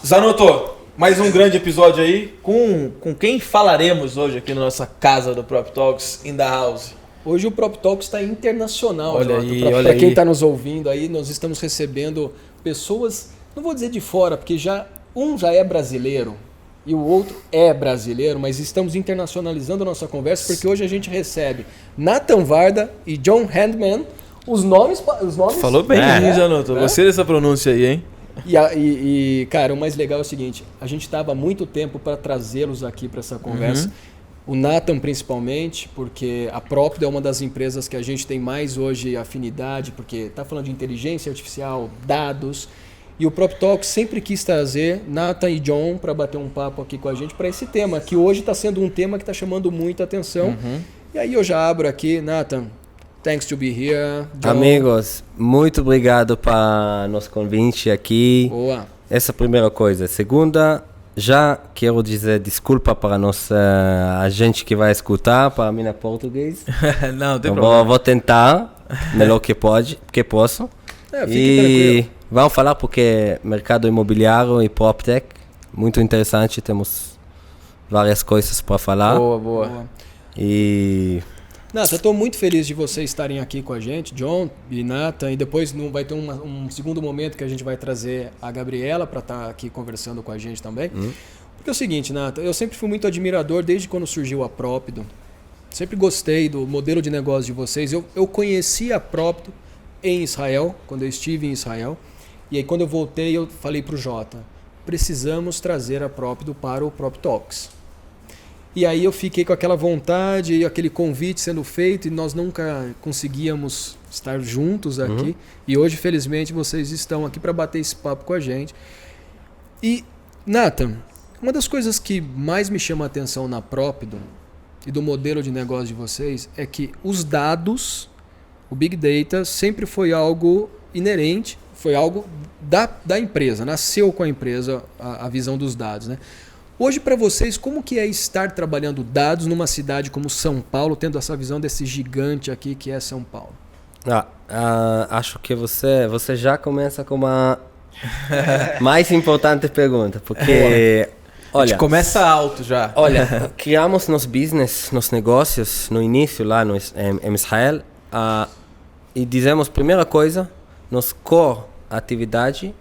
Zanotto, mais um grande episódio aí. Com quem falaremos hoje aqui na nossa casa do Prop Talks in the House? Hoje o Prop Talks está internacional. Olha aí, para quem está nos ouvindo aí, nós estamos recebendo pessoas, não vou dizer de fora, porque um já é brasileiro e o outro é brasileiro, mas estamos internacionalizando a nossa conversa porque hoje a gente recebe Nathan Varda e John Handman. Os nomes Falou bem, Zanotto. Gostei dessa pronúncia aí, hein? E, cara, o mais legal é o seguinte, a gente estava há muito tempo para trazê-los aqui para essa conversa. O Nathan principalmente, porque a Propdo é uma das empresas que a gente tem mais hoje afinidade, porque está falando de inteligência artificial, dados. E o Prop Talk sempre quis trazer Nathan e John para bater um papo aqui com a gente para esse tema, que hoje está sendo um tema que está chamando muita atenção. E aí eu já abro aqui, Nathan. Thanks to be here. John. Amigos, muito obrigado para nosso convite aqui. Boa. Essa é a primeira coisa. Segunda, já quero dizer desculpa para a gente que vai escutar, para mim é português. Não tem problema. Vou tentar, melhor que posso. Fique tranquilo. Vamos falar porque mercado imobiliário e PropTech, muito interessante, temos várias coisas para falar. Boa. E... Nathan, estou muito feliz de vocês estarem aqui com a gente, John e Nathan, e depois vai ter um segundo momento que a gente vai trazer a Gabriela para estar aqui conversando com a gente também. Porque é o seguinte, Nathan, eu sempre fui muito admirador desde quando surgiu a Propdo. Sempre gostei do modelo de negócio de vocês. Eu conheci a Propdo em Israel, quando eu estive em Israel, e aí quando eu voltei eu falei para o Jota, precisamos trazer a Propdo para o Prop Talks. E aí eu fiquei com aquela vontade e aquele convite sendo feito e nós nunca conseguíamos estar juntos aqui. E hoje, felizmente, vocês estão aqui para bater esse papo com a gente. E, Nathan, uma das coisas que mais me chama a atenção na Propdo e do modelo de negócio de vocês é que os dados, o Big Data, sempre foi algo inerente, foi algo da empresa, nasceu com a empresa a visão dos dados, né? Hoje, para vocês, como que é estar trabalhando dados numa cidade como São Paulo, tendo essa visão desse gigante aqui que é São Paulo? Acho que você já começa com uma mais importante pergunta, porque... Olha, a gente começa alto já. Olha, criamos nos business, nos negócios, no início lá em Israel, e dizemos, primeira coisa, nos core atividade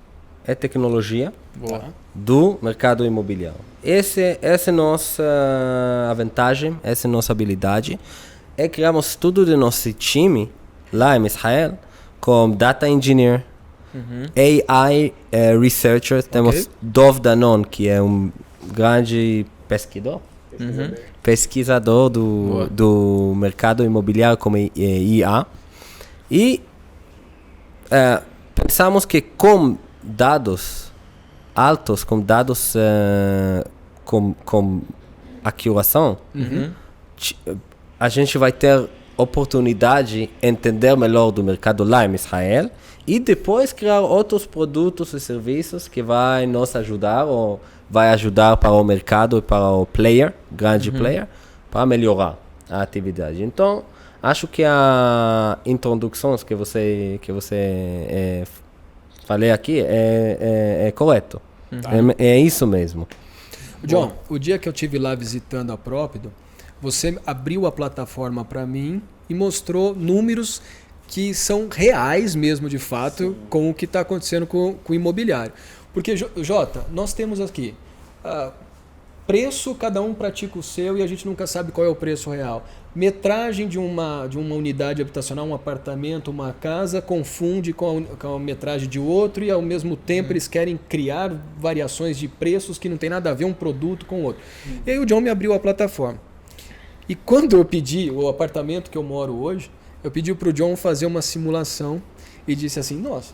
é tecnologia. Boa. Do mercado imobiliário. Essa é a nossa vantagem, essa é a nossa habilidade. E criamos tudo do nosso time lá em Israel, com Data Engineer, AI Researcher. Temos Dov Danon, que é um grande pesquisador do mercado imobiliário como IA. E pensamos que com dados altos, com dados com acuração, a gente vai ter oportunidade de entender melhor do mercado lá em Israel e depois criar outros produtos e serviços que vai nos ajudar ou vai ajudar para o mercado e para o grande player, para melhorar a atividade. Então, acho que a introdução que você falei aqui é correto. É isso mesmo. John, o dia que eu estive lá visitando a Propdo, você abriu a plataforma para mim e mostrou números que são reais mesmo, de fato, com o que está acontecendo com o imobiliário. Porque, Jota, nós temos aqui preço, cada um pratica o seu e a gente nunca sabe qual é o preço real. Metragem de uma unidade habitacional, um apartamento, uma casa, confunde com a metragem de outro e ao mesmo tempo eles querem criar variações de preços que não tem nada a ver um produto com o outro. E aí o John me abriu a plataforma. E quando eu pedi o apartamento que eu moro hoje, eu pedi para o John fazer uma simulação e disse assim, nossa,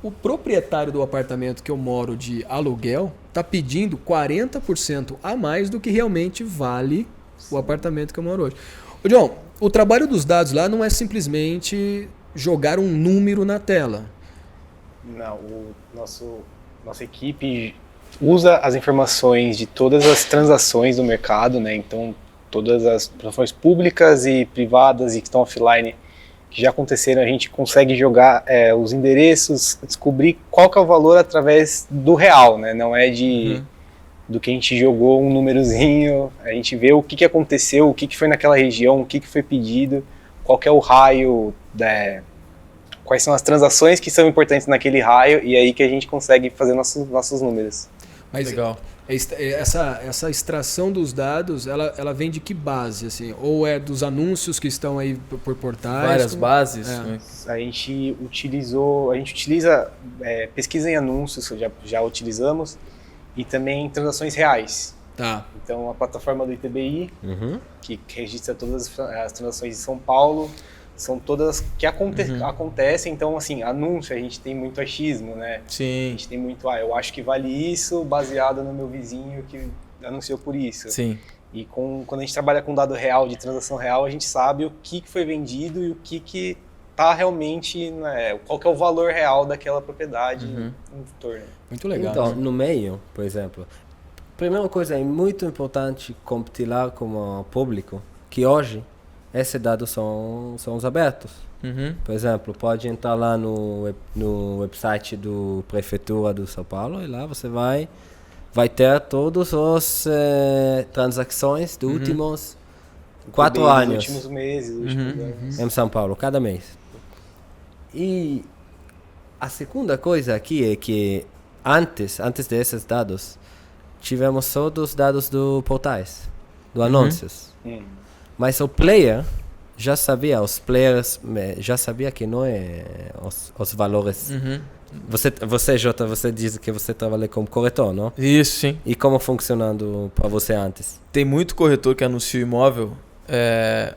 o proprietário do apartamento que eu moro de aluguel está pedindo 40% a mais do que realmente vale o apartamento que eu moro hoje. Ô John, o trabalho dos dados lá não é simplesmente jogar um número na tela. Não, nossa equipe usa as informações de todas as transações do mercado, né? Então, todas as plataformas públicas e privadas e que estão offline, que já aconteceram, a gente consegue jogar os endereços, descobrir qual que é o valor através do real, né? Não é do que a gente jogou um númerozinho, a gente vê o que aconteceu, o que foi naquela região, o que foi pedido, qual que é o raio, quais são as transações que são importantes naquele raio, e aí que a gente consegue fazer nossos números. Mas legal. Essa extração dos dados, ela vem de que base? Assim? Ou é dos anúncios que estão aí por portais? Várias bases? A gente utiliza pesquisa em anúncios, já utilizamos, e também transações reais. Tá. Então a plataforma do ITBI, que registra todas as transações de São Paulo, são todas que acontecem. Então, assim, anúncio, a gente tem muito achismo, né? Sim. A gente tem muito, eu acho que vale isso, baseado no meu vizinho que anunciou por isso. Sim. E quando a gente trabalha com dado real, de transação real, a gente sabe o que foi vendido e o que tá realmente, né, qual que é o valor real daquela propriedade no torno. Muito legal. Então, no meio, por exemplo, primeira coisa, é muito importante compartilhar com o público que hoje esses dados são os abertos. Por exemplo, pode entrar lá no website do Prefeitura do São Paulo e lá você vai ter todas as transações dos últimos 4 anos. Dos últimos meses, anos. Em São Paulo, cada mês. E a segunda coisa aqui é que antes desses dados, tivemos só dos dados do portais, do anúncios. Mas o player já sabia, os players já sabia que não é os valores. Você, Jota, você diz que você trabalha como corretor, não? Isso, sim. E como funcionando para você antes? Tem muito corretor que anuncia o imóvel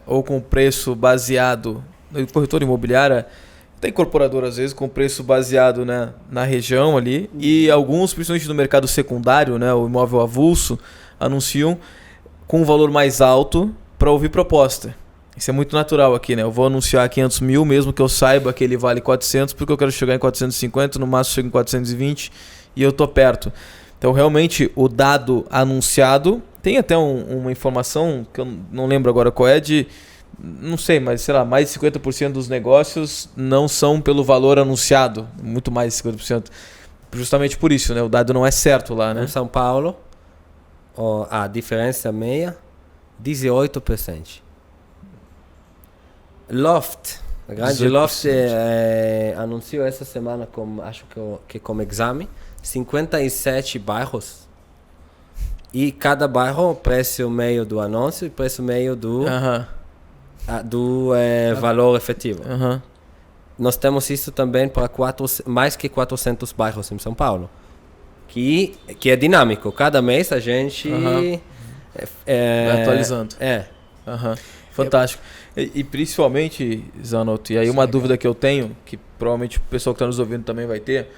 ou com preço baseado, corretor imobiliário, tem incorporador às vezes com preço baseado, né, na região ali, e alguns, principalmente no mercado secundário, né, o imóvel avulso, anunciam com um valor mais alto para ouvir proposta. Isso é muito natural aqui, né? Eu vou anunciar 500 mil, mesmo que eu saiba que ele vale 400, porque eu quero chegar em 450, no máximo chego em 420 e eu tô perto. Então, realmente, o dado anunciado, tem até uma informação, que eu não lembro agora qual é, não sei, mas sei lá, mais de 50% dos negócios não são pelo valor anunciado, muito mais de 50%. Justamente por isso, né? O dado não é certo lá, né? Em São Paulo, a diferença meia, 18%. Loft, a grande 18%. Loft anunciou essa semana, acho que como exame, 57 bairros. E cada bairro, preço meio do anúncio e preço meio do valor efetivo. Nós temos isso também para mais que 400 bairros em São Paulo, que é dinâmico. Cada mês a gente vai atualizando. Fantástico. E principalmente, Zanotto, e aí uma dúvida que eu tenho, que provavelmente o pessoal que está nos ouvindo também vai ter,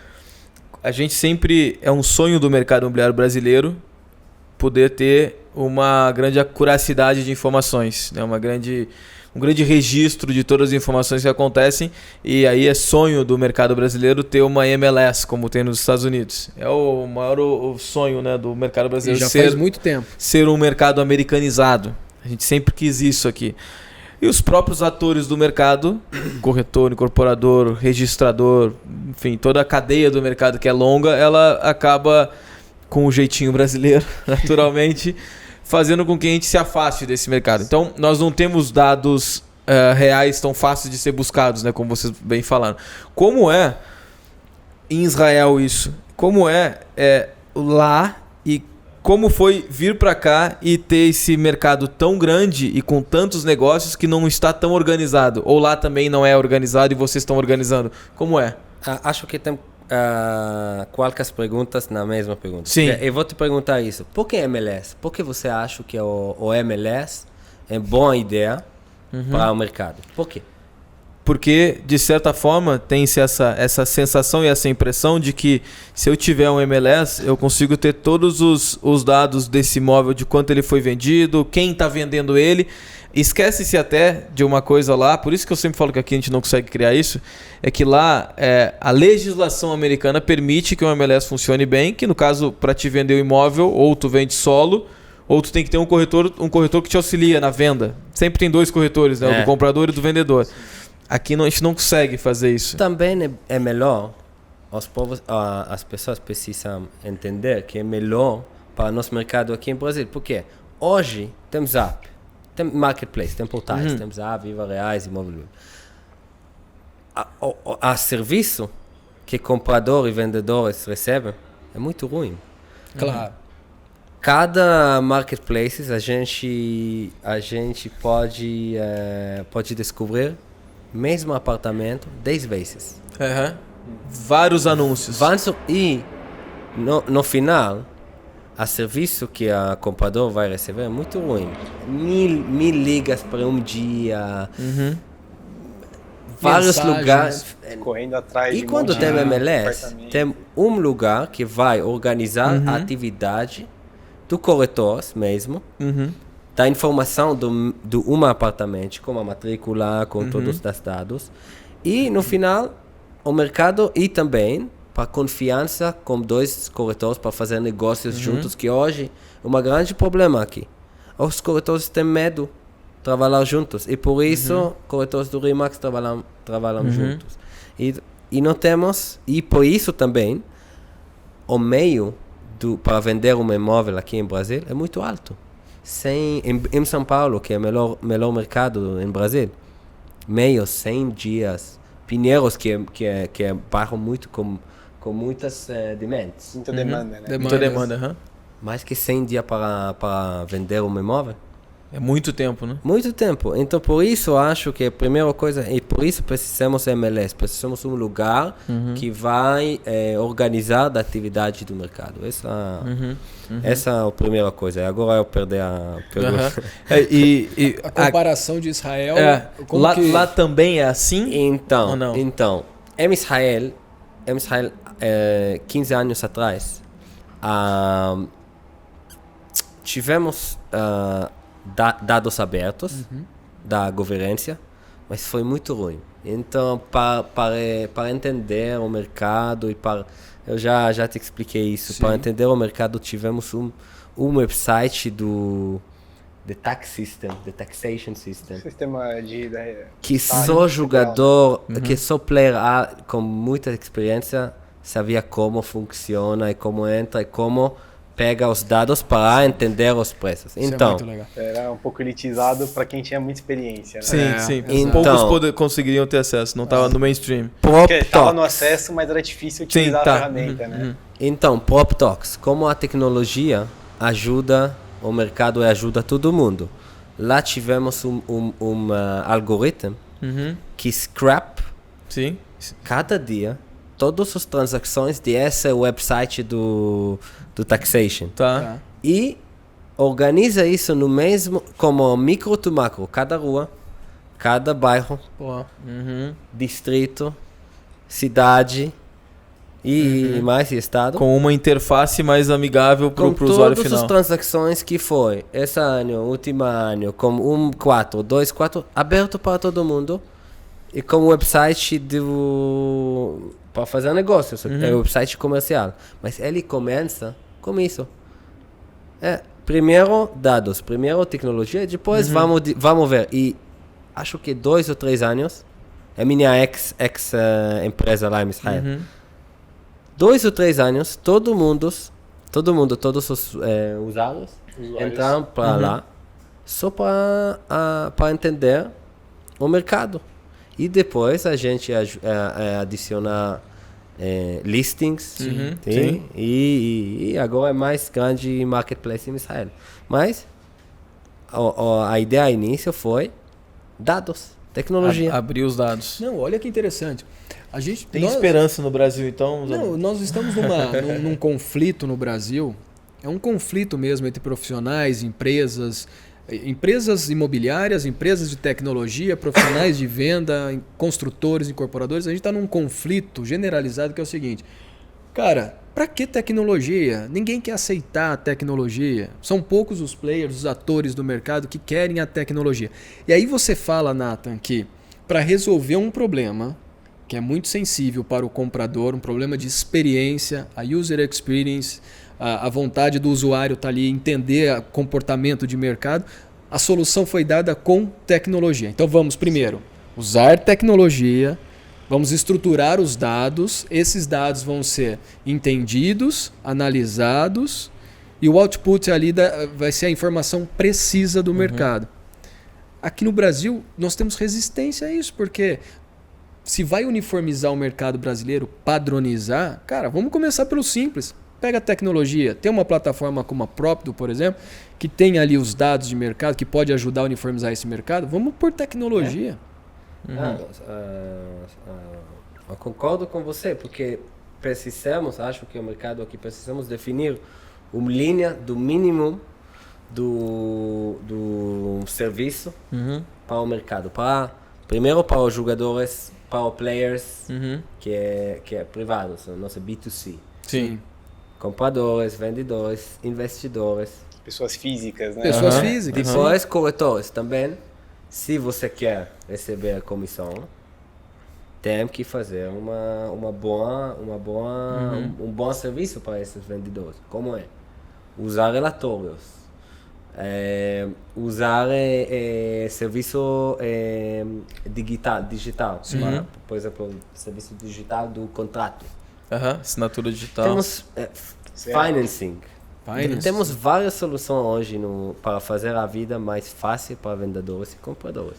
a gente sempre, é um sonho do mercado imobiliário brasileiro poder ter uma grande acuracidade de informações, né? Um grande registro de todas as informações que acontecem, e aí é sonho do mercado brasileiro ter uma MLS, como tem nos Estados Unidos. É o maior sonho, né, do mercado brasileiro. E já faz muito tempo. Ser um mercado americanizado. A gente sempre quis isso aqui. E os próprios atores do mercado, corretor, incorporador, registrador, enfim, toda a cadeia do mercado que é longa, ela acaba, com o jeitinho brasileiro, naturalmente, fazendo com que a gente se afaste desse mercado. Então, nós não temos dados reais tão fáceis de ser buscados, né, como vocês bem falaram. Como é em Israel isso? Como é lá e como foi vir para cá e ter esse mercado tão grande e com tantos negócios que não está tão organizado? Ou lá também não é organizado e vocês estão organizando? Como é? Acho que tem qualquer perguntas na mesma pergunta. Sim. Eu vou te perguntar isso. Por que MLS? Por que você acha que o MLS é boa ideia para o mercado? Por quê? Porque, de certa forma, tem-se essa sensação e essa impressão de que se eu tiver um MLS, eu consigo ter todos os dados desse imóvel, de quanto ele foi vendido, quem está vendendo ele. Esquece-se até de uma coisa lá, por isso que eu sempre falo que aqui a gente não consegue criar isso, é que lá a legislação americana permite que o MLS funcione bem, que no caso, para te vender o imóvel, ou tu vende solo, ou tu tem que ter um corretor que te auxilia na venda. Sempre tem 2 corretores, né? O do comprador e do vendedor. Aqui a gente não consegue fazer isso. Também é melhor, as pessoas precisam entender que é melhor para o nosso mercado aqui em Brasil. Por quê? Hoje temos app, temos marketplace, temos portais, temos app, Viva Reais, Imóvel. A serviço que comprador e vendedores recebem é muito ruim. Claro. Cada marketplace a gente pode descobrir mesmo apartamento 10 vezes. Uhum. Vários anúncios. E no final, o serviço que a comprador vai receber é muito ruim. Mil ligas para um dia. Vários lugares. Correndo atrás E de quando tem MLS, apartamento. tem um lugar que vai organizar a atividade do corretor mesmo, da informação do um apartamento, com a matrícula, com todos os dados. E no final, o mercado e também para confiança com dois corretores para fazer negócios juntos, que hoje é um grande problema aqui. Os corretores têm medo de trabalhar juntos e por isso corretores do RE/MAX trabalham juntos. E não temos, e por isso também, o meio para vender um imóvel aqui em Brasil é muito alto. Em São Paulo, que é o melhor mercado em Brasil, 100 dias. Pinheiros, que é bairro muito com muitas demandas. Muita demanda, né? Muita demanda, Mais que 100 dias para vender um imóvel. É muito tempo, né? Muito tempo. Então, por isso, acho que a primeira coisa, e por isso precisamos de MLS, precisamos de um lugar que vai organizar a atividade do mercado. Essa é a primeira coisa. Agora eu perdi a pergunta. A comparação de Israel... Lá também é assim? Então, ou não? em Israel, 15 anos atrás, tivemos... dados abertos da governança, mas foi muito ruim. Então, para entender o mercado eu já te expliquei isso. Sim. Para entender o mercado, tivemos um website do Taxation System. Sistema de que só jogador, que só player com muita experiência sabia como funciona e como entra e como pega os dados para entender os preços. Então, era um pouco elitizado para quem tinha muita experiência, né? Sim. Então, poucos conseguiriam ter acesso, não estava no mainstream. Porque estava no acesso, mas era difícil utilizar a ferramenta, né? Então, PropTox, como a tecnologia ajuda o mercado e ajuda todo mundo. Lá tivemos um algoritmo que scrap cada dia todas as transações desse website do Taxation. Tá. E organiza isso no mesmo, como micro to macro, cada rua, cada bairro, distrito, cidade e mais estado. Com uma interface mais amigável para o usuário final. Com todas as transações que foi, esse ano, último ano, com 1.4, 2.4, aberto para todo mundo. E como website para fazer negócios, é um website comercial. Mas ele começa com isso. Primeiro dados, primeiro tecnologia, depois vamos ver. E acho que 2 ou 3 anos, é minha ex-empresa lá em Israel. 2 ou 3 anos, todos os usuários entraram para lá só para entender o mercado. E depois a gente adicionar listings. Sim. E agora é mais grande marketplace em Israel. Mas a ideia início foi dados, tecnologia. Abrir os dados. Não, olha que interessante. Tem esperança no Brasil, então? Não, nós estamos num conflito no Brasil. É um conflito mesmo entre profissionais, empresas imobiliárias, empresas de tecnologia, profissionais de venda, construtores, incorporadores. A gente está num conflito generalizado que é o seguinte. Cara, para que tecnologia? Ninguém quer aceitar a tecnologia. São poucos os players, os atores do mercado que querem a tecnologia. E aí você fala, Nathan, que para resolver um problema que é muito sensível para o comprador, um problema de experiência, a user experience, a vontade do usuário estar ali, entender o comportamento de mercado, a solução foi dada com tecnologia. Então vamos primeiro usar tecnologia, vamos estruturar os dados, esses dados vão ser entendidos, analisados, e o output ali vai ser a informação precisa do mercado. Aqui no Brasil, nós temos resistência a isso, porque se vai uniformizar o mercado brasileiro, padronizar, cara, vamos começar pelo simples. Pega a tecnologia, tem uma plataforma como a Propdo, por exemplo, que tem ali os dados de mercado, que pode ajudar a uniformizar esse mercado, vamos por tecnologia. Eu concordo com você, porque acho que o mercado aqui precisamos definir uma linha do mínimo do serviço para o mercado. Primeiro para os jogadores, para os players, que é privado, nosso B2C. Sim. Compradores, vendedores, investidores. Pessoas físicas, né? Pessoas físicas. Depois, corretores também. Se você quer receber a comissão, tem que fazer um bom serviço para esses vendedores. Como é? Usar relatórios. Usar serviço digital. Por exemplo, serviço digital do contrato. Assinatura digital. Temos financing. Temos várias soluções hoje para fazer a vida mais fácil para vendedores e compradores.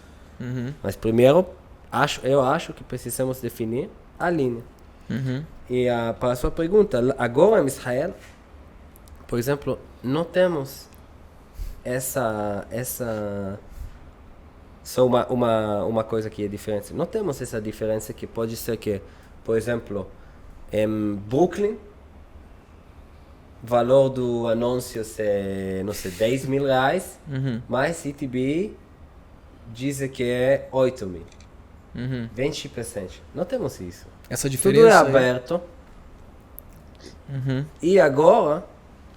Mas primeiro, eu acho que precisamos definir a linha. E para a sua pergunta, agora em Israel, por exemplo, não temos só uma coisa que é diferente. Não temos essa diferença que pode ser que, por exemplo, em Brooklyn, valor do anúncio é, não sei, 10 mil reais, mas CTB diz que é 8 mil. 20%. Não temos isso. Essa diferença tudo é aberto. E agora,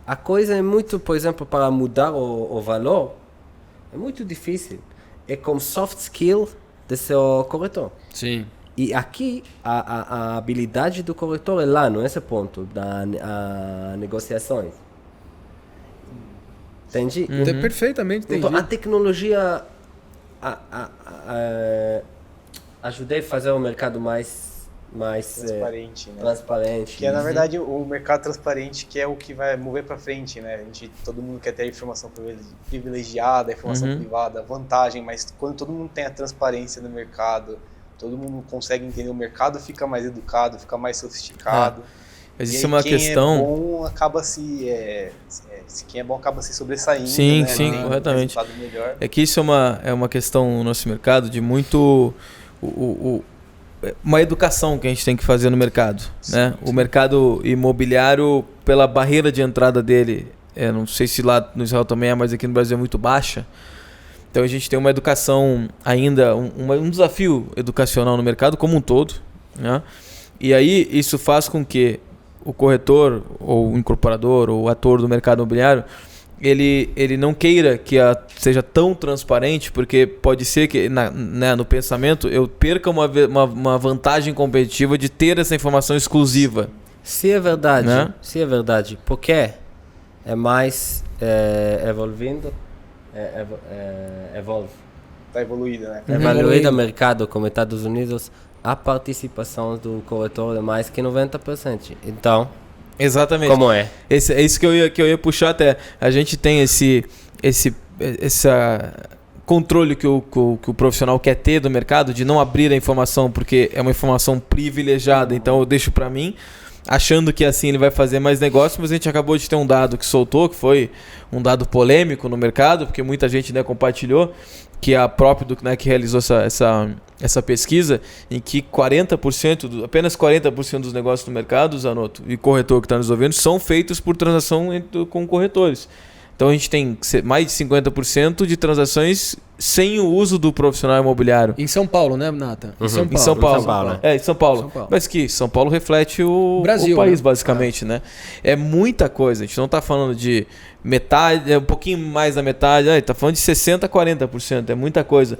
a coisa é muito, por exemplo, para mudar o valor, é muito difícil. É como soft skill do seu corretor. Sim. E aqui, a habilidade do corretor é lá, nesse ponto, das negociações. Entende? Perfeitamente entendi. Então, a tecnologia ajuda a fazer o mercado mais transparente, né? Transparente. Que é, na verdade, o mercado transparente que é o que vai mover para frente, né? Todo mundo quer ter a informação privilegiada, a informação privada, a vantagem, mas quando todo mundo tem a transparência no mercado, todo mundo consegue entender o mercado, fica mais educado, fica mais sofisticado. Existe uma questão. Quem é bom acaba se sobressaindo. Sim, né? sim, tem corretamente. Um resultado melhor. É que isso é uma questão no nosso mercado de muito. Uma educação que a gente tem que fazer no mercado. Né? O mercado imobiliário, pela barreira de entrada dele, não sei se lá no Israel também é, mas aqui no Brasil é muito baixa. Então a gente tem uma educação ainda, um desafio educacional no mercado como um todo. Né? E aí isso faz com que o corretor, ou o incorporador, ou o ator do mercado imobiliário, ele não queira que seja tão transparente, porque pode ser que no pensamento eu perca uma vantagem competitiva de ter essa informação exclusiva. Se é verdade, né? porque é mais evolve. Está evoluída, né? Evoluído o mercado como Estados Unidos, a participação do corretor é mais que 90%. Então, exatamente. Como é? É isso que eu ia puxar até. A gente tem esse controle que o profissional quer ter do mercado, de não abrir a informação porque é uma informação privilegiada, então eu deixo para mim, achando que assim ele vai fazer mais negócio, mas a gente acabou de ter um dado que soltou, que foi um dado polêmico no mercado, porque muita gente, né, compartilhou, que a Propdo, né, que realizou essa pesquisa, em que apenas 40% dos negócios no mercado, Zanotto, e corretor que está nos ouvindo, são feitos por transação com corretores. Então a gente tem mais de 50% de transações sem o uso do profissional imobiliário. Em São Paulo, né, Nata? Em São Paulo. Em São Paulo. Mas que São Paulo reflete o Brasil, o país, né? basicamente, né? É muita coisa. A gente não está falando de metade, um pouquinho mais da metade. Está falando de 60% a 40%. É muita coisa.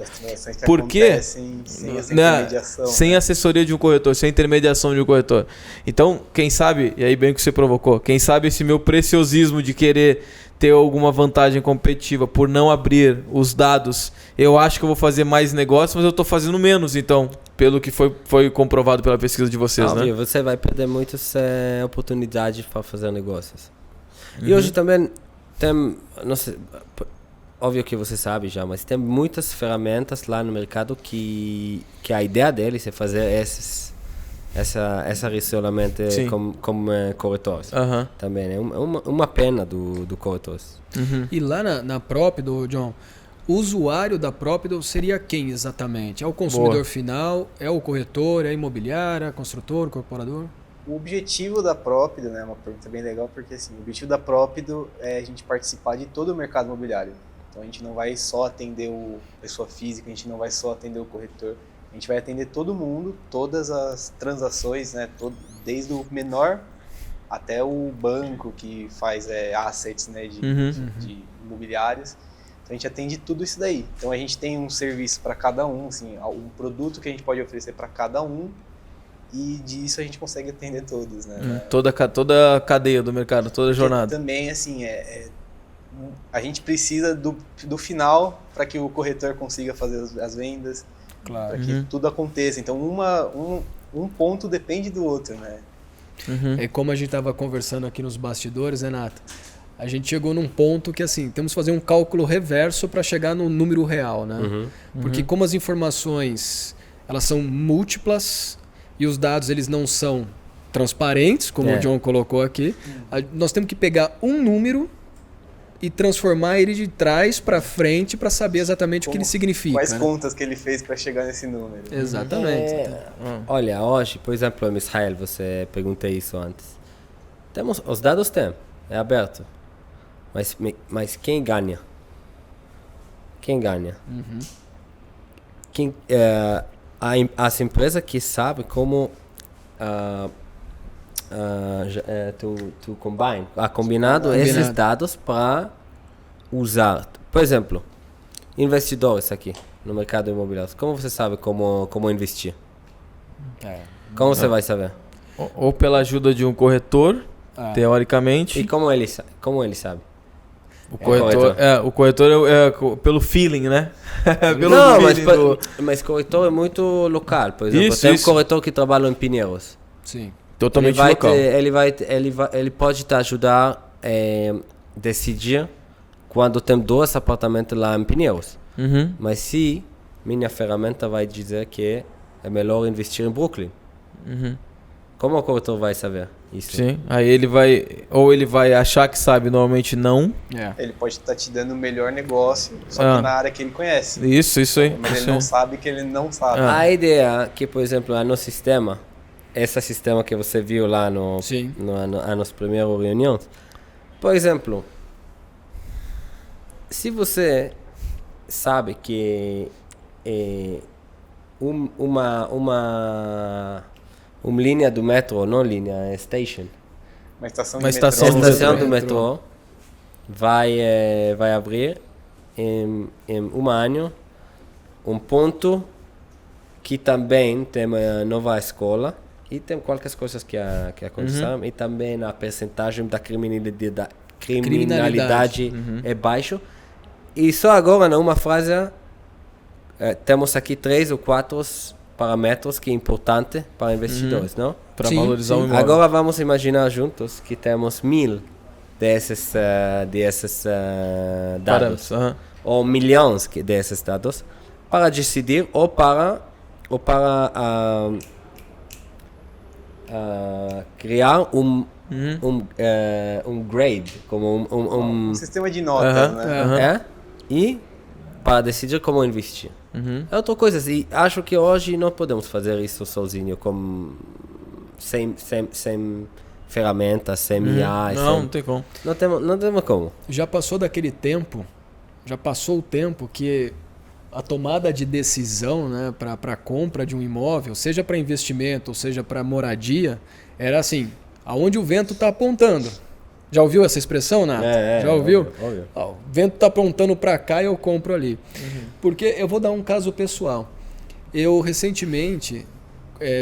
Por quê? Sem essa intermediação. Sem assessoria de um corretor, sem intermediação de um corretor. Então, quem sabe, e aí bem que você provocou, quem sabe esse meu preciosismo de querer ter alguma vantagem competitiva por não abrir os dados. Eu acho que eu vou fazer mais negócio, mas eu estou fazendo menos, então, pelo que foi comprovado pela pesquisa de vocês, né? Você vai perder muitas oportunidades para fazer negócios. E hoje também tem, não sei, óbvio que você sabe já, mas tem muitas ferramentas lá no mercado que a ideia deles é fazer essa relacionamento como corretores. Também é uma pena do corretores. E lá na Propido, John, o usuário da Propido seria quem exatamente? É o consumidor final? É o corretor? É a imobiliária? Construtor? Incorporador? O objetivo da Propido, né, é uma pergunta bem legal, porque assim, o objetivo da Propido é a gente participar de todo o mercado imobiliário. Então a gente não vai só atender a pessoa física, a gente não vai só atender o corretor, a gente vai atender todo mundo, todas as transações, né, desde o menor até o banco que faz assets, né, de imobiliários. Então a gente atende tudo isso daí. Então a gente tem um serviço para cada um, assim, um produto que a gente pode oferecer para cada um, e disso a gente consegue atender todos, né? Toda a cadeia do mercado, toda a jornada. Porque também, assim, a gente precisa do final para que o corretor consiga fazer as vendas, para que tudo aconteça. Então, um ponto depende do outro, né? É como a gente estava conversando aqui nos bastidores, Renato. A gente chegou num ponto que, assim, temos que fazer um cálculo reverso para chegar no número real, né? Porque como as informações, elas são múltiplas e os dados, eles não são transparentes, como o John colocou aqui, nós temos que pegar um número e transformar ele de trás para frente para saber exatamente o que ele significa. Quais contas que ele fez para chegar nesse número. Exatamente. Olha, hoje, por exemplo, Israel, você perguntou isso antes. Temos, os dados é aberto. Mas quem ganha? Quem ganha? As empresas que sabem como combinado esses dados para usar. Por exemplo, investidores aqui no mercado imobiliário. Como você sabe como investir? Como você vai saber? Ou pela ajuda de um corretor, teoricamente. E como ele sabe? O corretor é pelo feeling, né? Não, mas corretor é muito local. Por exemplo, tem um corretor que trabalha em Pinheiros. Sim. Totalmente local. Ele pode te ajudar a decidir quando tem 2 apartamentos lá em Pinheiros. Mas se minha ferramenta vai dizer que é melhor investir em Brooklyn, como o corretor vai saber isso? Sim, aí ele vai achar que sabe, normalmente não. Ele pode estar te dando o melhor negócio, só que na área que ele conhece. Isso aí. Mas ele não sabe que ele não sabe. A ideia é que, por exemplo, no sistema, esse sistema que você viu lá nas primeiras reuniões, por exemplo, se você sabe que uma linha do metrô, não linha, é station. Uma estação do metrô vai abrir em um ano um ponto que também tem uma nova escola e tem qualquer coisas que aconteceram e também a percentagem da criminalidade é baixo. E só agora, numa frase, temos aqui 3 ou 4 parâmetros que é importante para investidores, não? Para valorizar o imóvel. Agora vamos imaginar juntos que temos 1000 desses dados, ou milhões desses dados, para decidir ou para criar um grade, como um sistema de notas, né? E para decidir como investir. É outra coisa, e acho que hoje não podemos fazer isso sozinho, sem ferramentas, sem IA. Não tem como. Não temos como. Já passou o tempo que a tomada de decisão, né, para a compra de um imóvel, seja para investimento ou seja para moradia, era assim, aonde o vento está apontando. Já ouviu essa expressão, Nato? Já ouviu? Óbvio. O vento está apontando para cá e eu compro ali. Porque eu vou dar um caso pessoal. Eu recentemente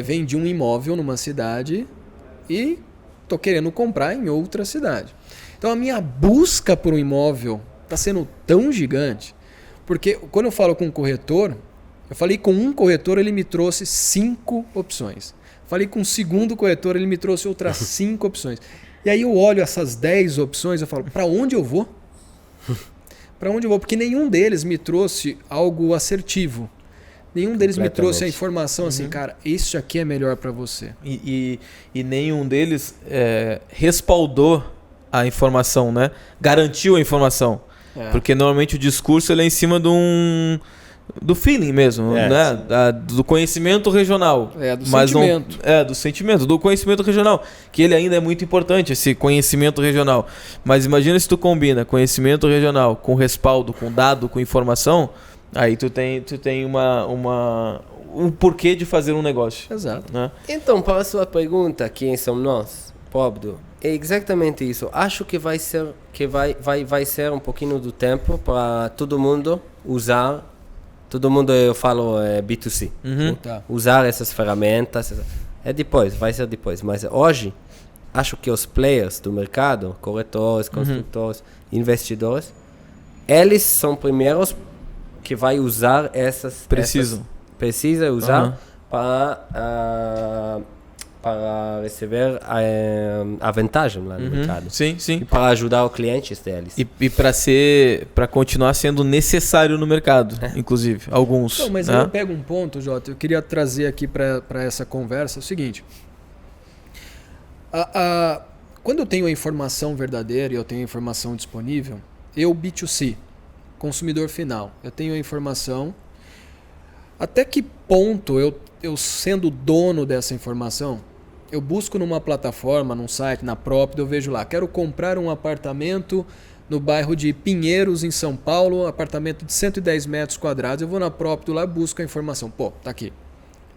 vendi um imóvel numa cidade e estou querendo comprar em outra cidade. Então a minha busca por um imóvel está sendo tão gigante, porque quando eu falo com um corretor, eu falei com um corretor, ele me trouxe 5 opções. Falei com o segundo corretor, ele me trouxe outras 5 opções. E aí eu olho essas 10 opções, eu falo, para onde eu vou? Para onde eu vou? Porque nenhum deles me trouxe algo assertivo. Nenhum deles me trouxe a informação assim, cara, isso aqui é melhor para você. E nenhum deles respaldou a informação, né? Garantiu a informação. Porque normalmente o discurso ele é em cima do feeling mesmo, né? Do conhecimento regional. Do sentimento. Do sentimento, do conhecimento regional. Que ele ainda é muito importante, esse conhecimento regional. Mas imagina se tu combina conhecimento regional com respaldo, com dado, com informação, aí tu tem um porquê de fazer um negócio. Exato. Né? Então, para a sua pergunta, quem somos nós, Pobdo, é exatamente isso. Acho que vai ser um pouquinho do tempo para todo mundo usar. Todo mundo, eu falo B2C. Usar essas ferramentas. Vai ser depois. Mas hoje, acho que os players do mercado, corretores, construtores, investidores, eles são primeiros que vai usar essas... Precisa usar para receber a vantagem lá no mercado. Sim. E para ajudar os clientes deles. E para continuar sendo necessário no mercado, inclusive, alguns. Não, mas aí eu pego um ponto, Jota, eu queria trazer aqui para essa conversa o seguinte. Quando eu tenho a informação verdadeira e eu tenho a informação disponível, eu B2C, consumidor final, eu tenho a informação, até que ponto eu sendo dono dessa informação, eu busco numa plataforma, num site, na Propdo, eu vejo lá, quero comprar um apartamento no bairro de Pinheiros, em São Paulo, apartamento de 110 metros quadrados, eu vou na Propdo lá, busco a informação. Pô, tá aqui.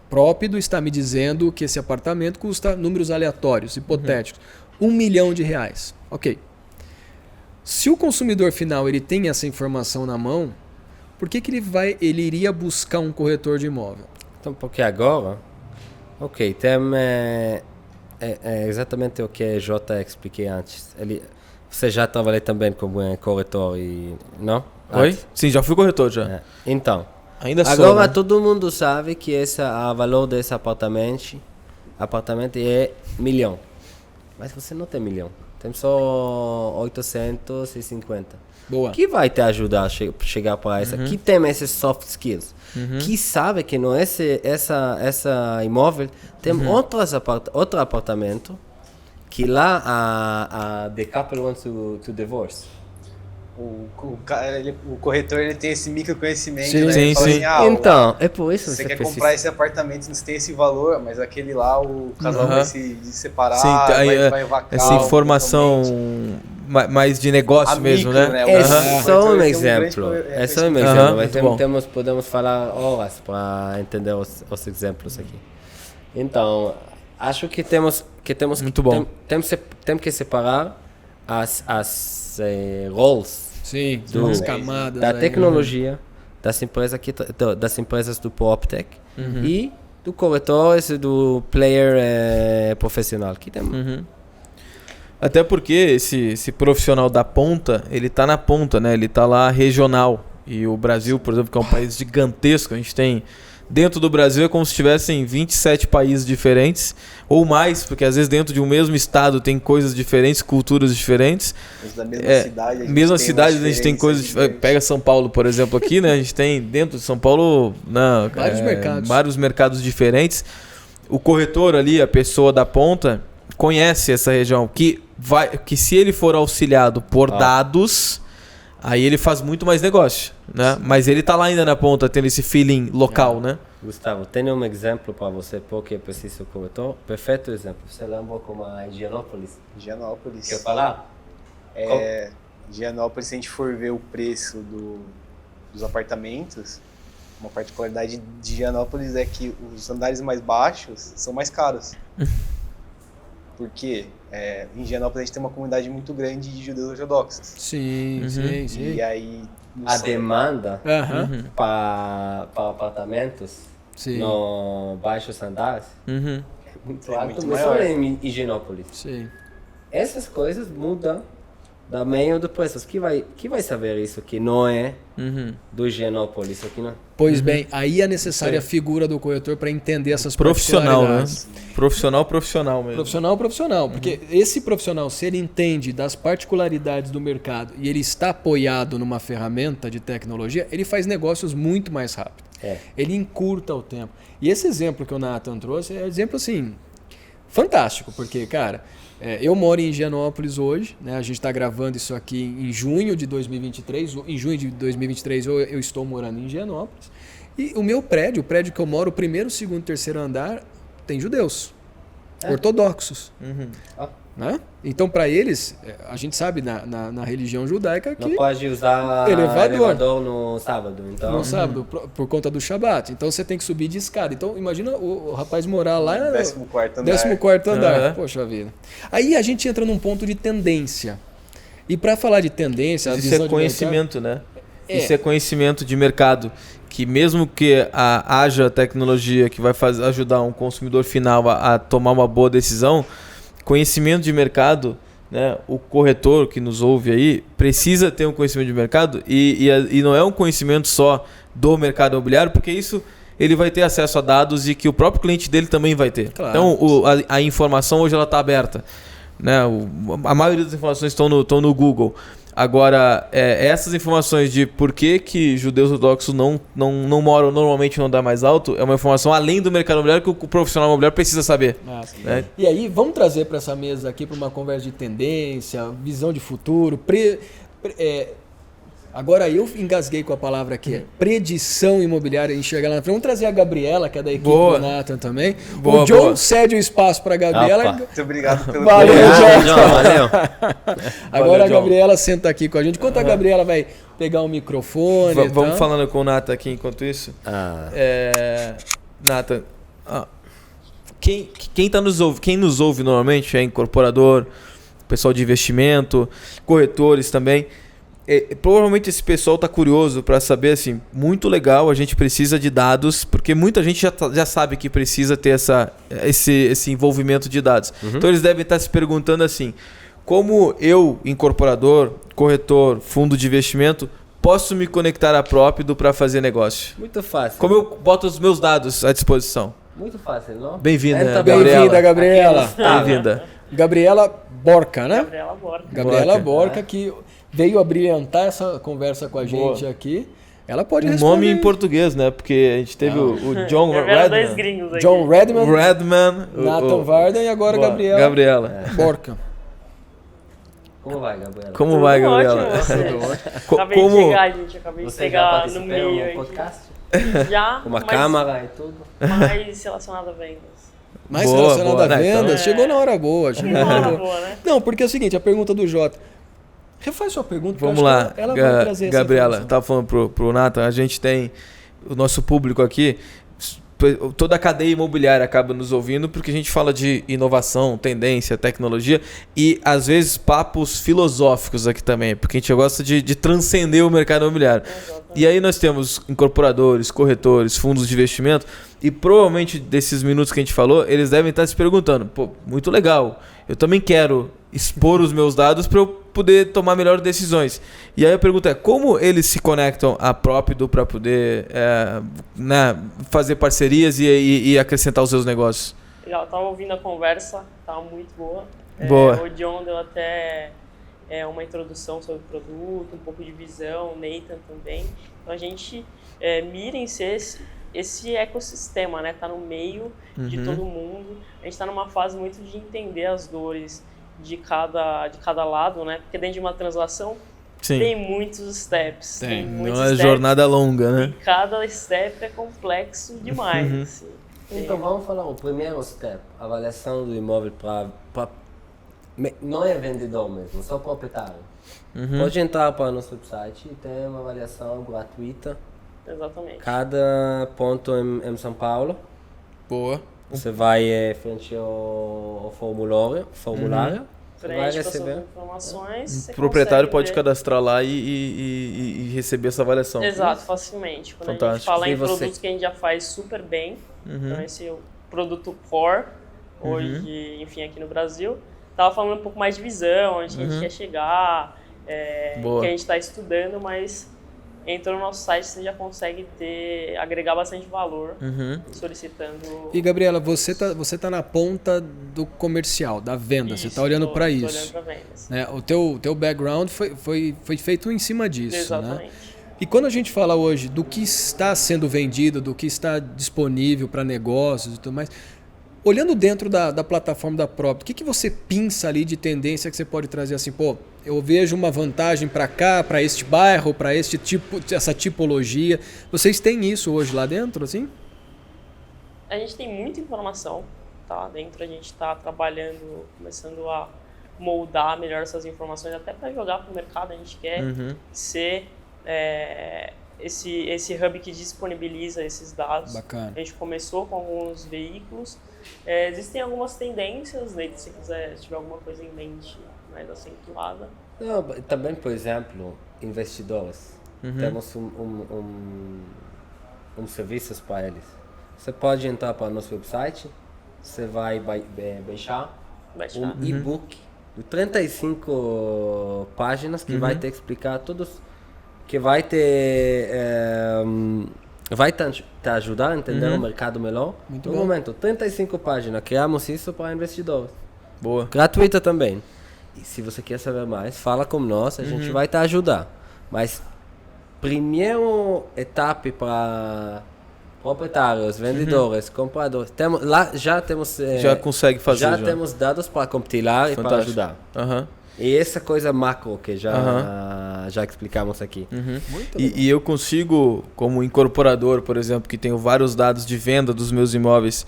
Propdo está me dizendo que esse apartamento custa números aleatórios, hipotéticos, R$1 milhão. Ok. Se o consumidor final ele tem essa informação na mão, por que ele iria buscar um corretor de imóvel? Então, porque agora, tem exatamente o que a Jota expliquei antes. Você já trabalhou também como corretor e não? Oi? Sim, já fui corretor já. Então, ainda agora né? todo mundo sabe que o valor desse apartamento é R$1 milhão. Mas você não tem R$1 milhão. Tem só 850. Boa. Que vai te ajudar a chegar para essa. Que tem esses soft skills. Que sabe que não essa imóvel tem outro apartamento que lá a the couple wants to divorce. O corretor ele tem esse microconhecimento, sim, né? Sim, sim. Assim, Então, é por isso que você quer comprar esse apartamento, você tem esse valor, mas aquele lá o casal vai se separar, sim, vai vacar. Essa informação mais de negócio mesmo, né? É só um exemplo. Mas podemos falar horas para entender os exemplos aqui. Então, acho que temos muito bom. Temos que separar as roles. Sim, das camadas da tecnologia, das empresas do PropTech e do corretor e do player profissional que tem. Até porque esse profissional da ponta, ele tá na ponta, né? Ele tá lá regional. E o Brasil, por exemplo, que é um país gigantesco, a gente tem... Dentro do Brasil é como se tivessem 27 países diferentes, ou mais, porque às vezes dentro de um mesmo estado tem coisas diferentes, culturas diferentes. Mas da mesma cidade, a gente tem coisas diferentes. Pega São Paulo, por exemplo, aqui, né? A gente tem dentro de São Paulo vários mercados diferentes. O corretor ali, a pessoa da ponta, conhece essa região, que se ele for auxiliado por dados... Aí ele faz muito mais negócio, né? Mas ele tá lá ainda na ponta, tendo esse feeling local, né? Gustavo, tenho um exemplo para você, porque preciso corretor. Perfeito exemplo. Você lembra como a Higienópolis? Higienópolis. Quer falar? Higienópolis, se a gente for ver o preço dos apartamentos, uma particularidade de Higienópolis é que os andares mais baixos são mais caros. Por quê? Em Higienópolis a gente tem uma comunidade muito grande de judeus ortodoxos. Sim. E aí... A demanda para apartamentos no baixos andares é muito alto, mas só em Higienópolis. Sim. Essas coisas mudam da meio do preço. Que vai saber isso que não é do Higienópolis, isso aqui não. Pois bem, aí é necessária a figura do corretor para entender essas Profissional, né? particularidades. Profissional mesmo. Profissional. Porque esse profissional, se ele entende das particularidades do mercado e ele está apoiado numa ferramenta de tecnologia, ele faz negócios muito mais rápido. Ele encurta o tempo. E esse exemplo que o Nathan trouxe é um exemplo assim, fantástico, porque, cara, eu moro em Higienópolis hoje, né? A gente está gravando isso aqui em junho de 2023. Em junho de 2023 eu estou morando em Higienópolis. E o meu prédio, o prédio que eu moro, o primeiro, segundo, terceiro andar, tem judeus, ortodoxos. Né? Então, para eles, a gente sabe na religião judaica que não pode usar elevador no sábado. Então. No sábado, por conta do Shabat. Então, você tem que subir de escada. Então, imagina o rapaz morar lá no 14º andar. Poxa vida. Aí a gente entra num ponto de tendência. E para falar de tendência... Isso é conhecimento, né? Isso é conhecimento de mercado. Que mesmo que haja tecnologia que vai ajudar um consumidor final a tomar uma boa decisão... Conhecimento de mercado, né? O corretor que nos ouve aí precisa ter um conhecimento de mercado e não é um conhecimento só do mercado imobiliário, porque isso ele vai ter acesso a dados e que o próprio cliente dele também vai ter. Claro. Então a informação hoje ela está aberta, né? A maioria das informações estão no Google. Agora, essas informações de por que judeus ortodoxos não moram normalmente não dá mais alto, é uma informação além do mercado imobiliário que o profissional imobiliário precisa saber. Né? E aí, vamos trazer para essa mesa aqui para uma conversa de tendência, visão de futuro, agora eu engasguei com a palavra aqui, predição imobiliária, enxergar lá na frente. Vamos trazer a Gabriela, que é da equipe do Nathan também. O John cede o espaço para a Gabriela. Muito obrigado pelo Valeu, John. Valeu. Agora a Gabriela senta aqui com a gente. Enquanto a Gabriela vai pegar o microfone. Vamos falando com o Nathan aqui enquanto isso. Nathan, quem nos ouve normalmente é incorporador, pessoal de investimento, corretores também. Provavelmente esse pessoal está curioso para saber assim, muito legal, a gente precisa de dados, porque muita gente já sabe que precisa ter esse envolvimento de dados. Então eles devem estar se perguntando assim, como eu, incorporador, corretor, fundo de investimento, posso me conectar à Própido para fazer negócio? Muito fácil. Como eu boto os meus dados à disposição? Muito fácil, não? Bem-vinda, Gabriela. Bem-vinda, Gabriela. Bem-vinda. Gabriela Borca, né? Gabriela Borca, que veio a brilhantar essa conversa com a gente aqui. Ela pode responder. Nome em português, né? Porque a gente teve o John Redman. John Redman, Nathan Varden e agora Gabriela. Borca. Como vai, Gabriela? Como vai, Gabriela? Acabei de chegar, gente. Acabei de chegar no meio de podcast? Já. Com uma câmera e tudo? Mais relacionado a vendas. Mais relacionado a vendas? Chegou na hora boa. Chegou na hora boa, né? Não, porque é o seguinte, a pergunta do Jota. Refaz sua pergunta. Vamos lá, ela vai trazer Gabriela, estava falando pro Nathan, a gente tem o nosso público aqui, toda a cadeia imobiliária acaba nos ouvindo porque a gente fala de inovação, tendência, tecnologia e às vezes papos filosóficos aqui também, porque a gente gosta de transcender o mercado imobiliário. E aí nós temos incorporadores, corretores, fundos de investimento e provavelmente desses minutos que a gente falou, eles devem estar se perguntando, pô, muito legal, eu também quero expor os meus dados para eu poder tomar melhores decisões. E aí a pergunta é, como eles se conectam à Própido para poder fazer parcerias e acrescentar os seus negócios? Legal, estava ouvindo a conversa, estava muito boa. Boa. O John deu até uma introdução sobre o produto, um pouco de visão, o Nathan também. Então a gente mira em ser esse ecossistema, né? Tá no meio de todo mundo. A gente está numa fase muito de entender as dores de cada lado, né? Porque dentro de uma translação tem muitos steps. Tem muitos steps, jornada longa, né? E cada step é complexo demais. Assim. Então vamos falar o primeiro step, avaliação do imóvel para não é vendedor mesmo, só proprietário. Pode entrar para o nosso website e ter uma avaliação gratuita. Exatamente. Cada ponto em São Paulo. Boa. Você vai frente ao formulário, você vai receber. Informações, o proprietário pode cadastrar lá e receber essa avaliação. Exato, facilmente. Quando a gente fala em produtos que a gente já faz super bem, então esse é o produto core, hoje, enfim, aqui no Brasil, estava falando um pouco mais de visão, onde a gente quer chegar, Boa. que a gente está estudando, mas entrando no nosso site você já consegue agregar bastante valor solicitando. E Gabriela, você tá na ponta do comercial, da venda, você está olhando para isso. Olhando para vendas. Né? O teu background foi feito em cima disso. Exatamente. Né? E quando a gente fala hoje do que está sendo vendido, do que está disponível para negócios e tudo mais, olhando dentro da plataforma da Propter, o que você pensa ali de tendência que você pode trazer assim, pô, eu vejo uma vantagem para cá, para este bairro, para este tipo, essa tipologia. Vocês têm isso hoje lá dentro, assim? A gente tem muita informação, tá? Dentro a gente está trabalhando, começando a moldar melhor essas informações, até para jogar para o mercado. A gente quer ser esse hub que disponibiliza esses dados. Bacana. A gente começou com alguns veículos. Existem algumas tendências, né? Se quiser, se tiver alguma coisa em mente mais acentuada. Não, também, por exemplo, investidores. Temos um serviço para eles. Você pode entrar para o nosso website, você vai baixar um e-book de 35 páginas que vai te explicar todos, que vai te ajudar a entender o mercado melhor. Muito no bom. momento, 35 páginas, criamos isso para investidores. Boa. Gratuita também. E se você quer saber mais, fala com nós, a gente vai te ajudar. Mas primeira etapa para proprietários, vendedores, compradores, já temos Já consegue fazer. já temos dados para compilar e para ajudar. E essa coisa macro que já explicamos aqui. E eu consigo, como incorporador, por exemplo, que tenho vários dados de venda dos meus imóveis,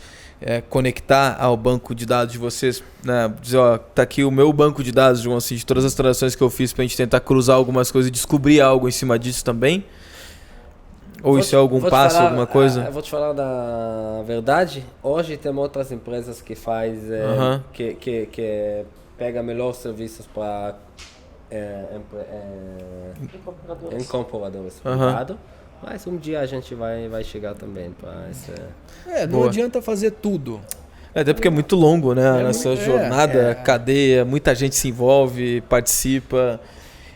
conectar ao banco de dados de vocês, né? Dizer, ó, tá aqui o meu banco de dados, assim, de todas as transações que eu fiz, pra gente tentar cruzar algumas coisas e descobrir algo em cima disso também? Ou isso é algum passo, alguma coisa? Eu vou te falar da verdade. Hoje tem outras empresas que faz que pega melhores serviços para incorporadores privados. Mas um dia a gente vai chegar também para esse... não adianta fazer tudo. Até porque é muito longo, né? Nessa jornada, cadeia, muita gente se envolve, participa.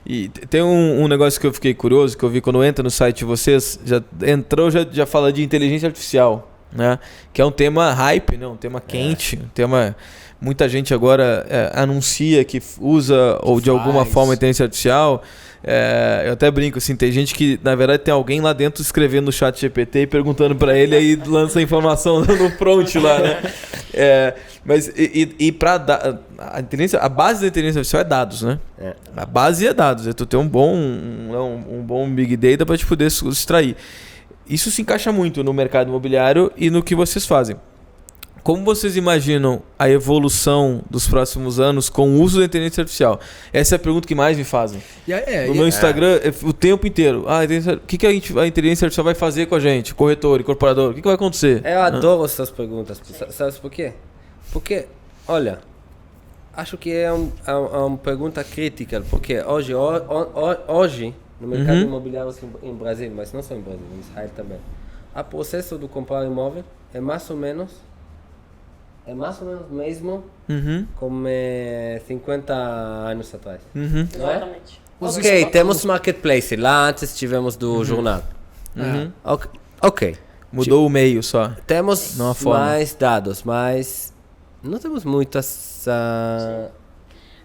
E tem um negócio que eu fiquei curioso, que eu vi quando entra no site de vocês, já fala de inteligência artificial, né? Que é um tema hype, né? Um tema quente, um tema... Muita gente agora anuncia que usa ou de alguma forma inteligência artificial. Eu até brinco, assim, tem gente que, na verdade, tem alguém lá dentro escrevendo no chat GPT e perguntando para ele, aí lança a informação no prompt lá, né? Mas a base da inteligência artificial é dados, né? A base é dados, é tu ter um bom Big Data para te poder extrair. Isso se encaixa muito no mercado imobiliário e no que vocês fazem. Como vocês imaginam a evolução dos próximos anos com o uso da inteligência artificial? Essa é a pergunta que mais me fazem. No meu Instagram, o tempo inteiro. O que a inteligência artificial vai fazer com a gente? Corretor, incorporador, o que vai acontecer? Eu adoro essas perguntas. Sabe por quê? Porque, olha, acho que é uma pergunta crítica. Porque hoje no mercado imobiliário em Brasil, mas não só em Brasil, em Israel também, o processo de comprar imóvel é mais ou menos mesmo como 50 anos atrás. Exatamente. Ok, temos marketplace. Lá antes tivemos do jornal. Ok. Mudou o meio só. Temos mais dados, mas não temos muito essa...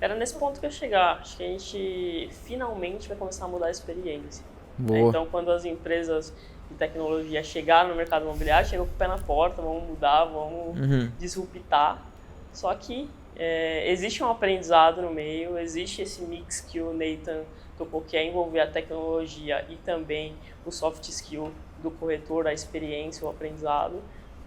Era nesse ponto que eu ia chegar. Acho que a gente finalmente vai começar a mudar a experiência. Boa. Então, quando as empresas de tecnologia chegaram no mercado imobiliário, chegou com o pé na porta, vamos mudar, vamos disruptar. Só que existe um aprendizado no meio, existe esse mix que o Nathan tocou, que é envolver a tecnologia e também o soft skill do corretor, a experiência, o aprendizado.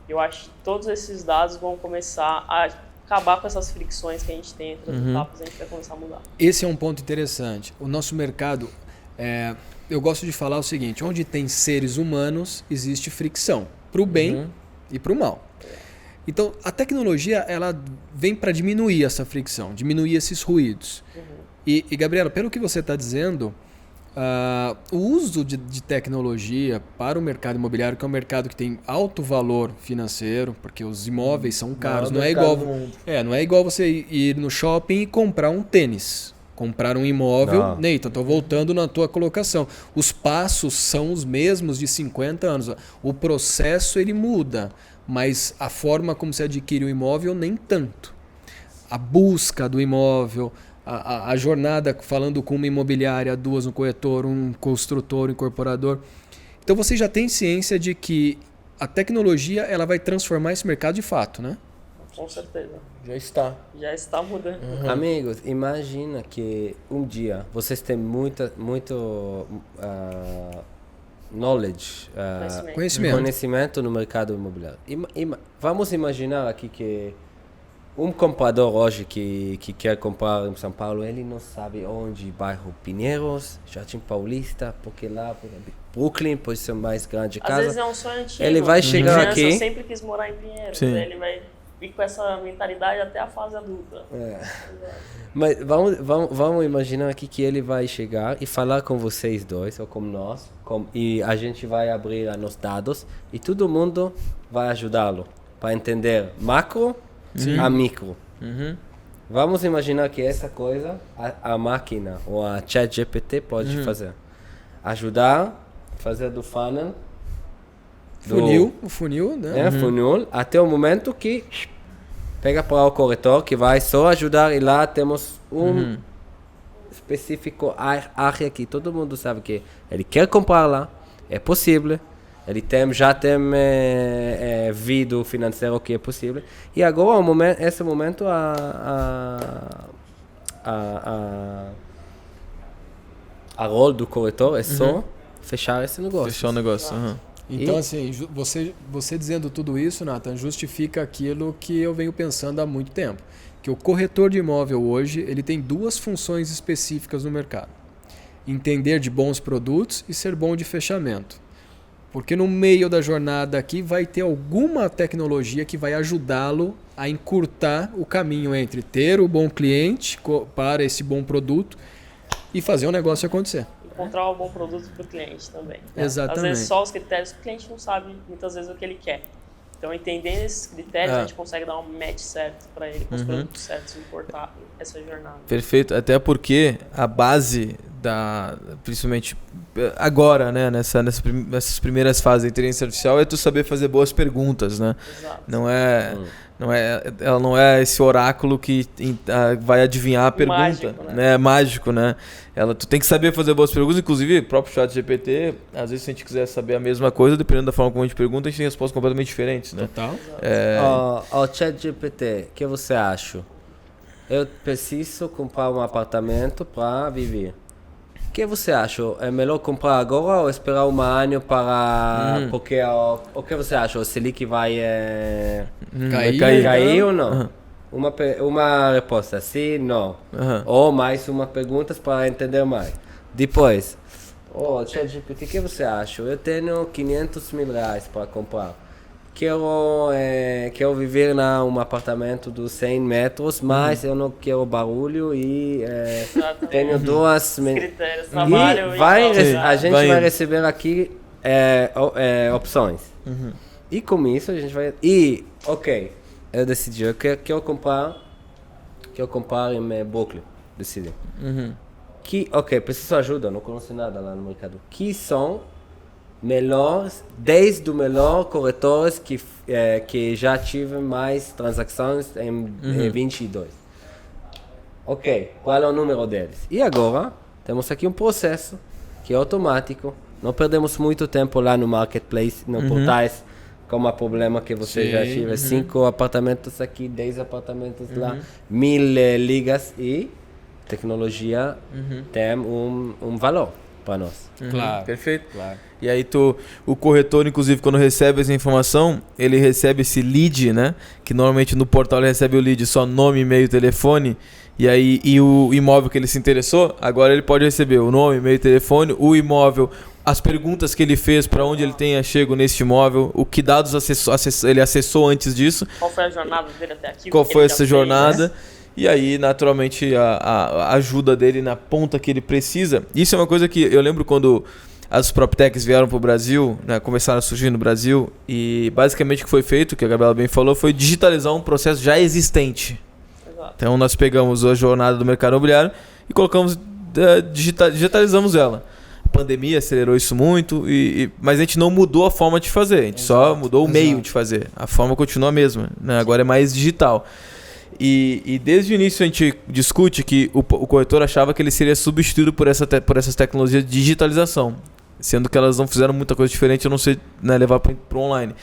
Eu acho que todos esses dados vão começar a acabar com essas fricções que a gente tem entre as etapas, a gente vai começar a mudar. Esse é um ponto interessante. O nosso mercado... eu gosto de falar o seguinte, onde tem seres humanos, existe fricção, para o bem e para o mal. Então, a tecnologia ela vem para diminuir essa fricção, diminuir esses ruídos. E, Gabriela, pelo que você está dizendo, O uso de tecnologia para o mercado imobiliário, que é um mercado que tem alto valor financeiro, porque os imóveis são caros. Não é igual você ir no shopping e comprar um tênis. Comprar um imóvel. Neita, estou voltando na tua colocação. Os passos são os mesmos de 50 anos. O processo ele muda, mas a forma como se adquire o imóvel nem tanto. A busca do imóvel, a jornada falando com uma imobiliária, duas, um corretor, um construtor, um incorporador. Então você já tem ciência de que a tecnologia ela vai transformar esse mercado de fato, né? Com certeza. Já está. Já está mudando. Amigos, imagina que um dia vocês têm muito knowledge, conhecimento no mercado imobiliário. Vamos imaginar aqui que um comprador hoje que quer comprar em São Paulo, ele não sabe onde, bairro Pinheiros, Jardim Paulista, porque lá, Brooklyn pode ser mais grande casa. Às vezes é um sonho antigo. Ele vai chegar aqui. Eu sempre quis morar em Pinheiros. Ele vai ir com essa mentalidade até a fase adulta. Mas vamos imaginar aqui que ele vai chegar e falar com vocês dois, ou com nós, e a gente vai abrir os dados e todo mundo vai ajudá-lo para entender macro a micro. Vamos imaginar que essa coisa a máquina ou a ChatGPT pode fazer. Ajudar, fazer do funnel. O funil, né? Funil, até o momento que pega para o corretor que vai só ajudar e lá temos um específico área que todo mundo sabe que ele quer comprar lá, é possível, ele já tem vida financeira que é possível e agora esse momento a rol do corretor é só fechar esse negócio. Fechar o negócio. Então, assim, você dizendo tudo isso, Nathan, justifica aquilo que eu venho pensando há muito tempo. Que o corretor de imóvel hoje, ele tem duas funções específicas no mercado. Entender de bons produtos e ser bom de fechamento. Porque no meio da jornada aqui vai ter alguma tecnologia que vai ajudá-lo a encurtar o caminho entre ter o bom cliente para esse bom produto e fazer o negócio acontecer. Encontrar um bom produto para o cliente também. Exatamente. Às vezes só os critérios, o cliente não sabe muitas vezes o que ele quer. Então, entendendo esses critérios, a gente consegue dar um match certo para ele, com os produtos certos, importar essa jornada. Perfeito, até porque a base principalmente agora, né, nessas primeiras fases da inteligência artificial é tu saber fazer boas perguntas, né? Exato. Ela não é esse oráculo que vai adivinhar a pergunta, mágico, né? É mágico, né? Tu tem que saber fazer boas perguntas, inclusive o próprio ChatGPT, às vezes se a gente quiser saber a mesma coisa, dependendo da forma como a gente pergunta, a gente tem respostas completamente diferentes, né? Total. O ChatGPT, o que você acha? Eu preciso comprar um apartamento para viver. O que você acha? É melhor comprar agora ou esperar um ano para... Porque o que você acha? O Selic vai cair ou não? Uma resposta, sim, não. Ou mais uma pergunta para entender mais. Depois, ChatGPT, o que você acha? Eu tenho 500 mil reais para comprar. Quero viver num apartamento de 100 metros, mas eu não quero barulho e tenho duas... critérios, trabalho a gente vai receber aqui opções. E com isso a gente vai... eu decidi, eu quero comprar em Brooklyn, decidi. Preciso de ajuda, não conheço nada lá no mercado. Que são melhores, 10 dos melhores corretores que já tive mais transações em 22. Qual é o número deles? E agora, temos aqui um processo que é automático. Não perdemos muito tempo lá no marketplace, no portais, como o problema que você já tive. 5 apartamentos aqui, 10 apartamentos lá, 1000 ligas e tecnologia tem um valor para nós. Claro. Perfeito. Claro. E aí o corretor, inclusive, quando recebe essa informação, ele recebe esse lead, né? Que normalmente no portal ele recebe o lead só nome, e-mail, telefone. E o imóvel que ele se interessou, agora ele pode receber o nome, e-mail, telefone, o imóvel, as perguntas que ele fez, para onde ele tenha chego neste imóvel, o que dados ele acessou antes disso. Qual foi a jornada dele até aqui? Qual foi essa jornada? E aí, naturalmente, a ajuda dele na ponta que ele precisa. Isso é uma coisa que eu lembro quando as PropTechs vieram para o Brasil, né, começaram a surgir no Brasil, e basicamente o que foi feito, que a Gabriela bem falou, foi digitalizar um processo já existente. Exato. Então nós pegamos a jornada do mercado imobiliário e colocamos, digitalizamos ela. A pandemia acelerou isso muito, mas a gente não mudou a forma de fazer, a gente só mudou o meio de fazer. A forma continua a mesma, né? Agora é mais digital. E desde o início a gente discute que o corretor achava que ele seria substituído por essas tecnologias de digitalização, sendo que elas não fizeram muita coisa diferente, a não ser, né, levar para o online.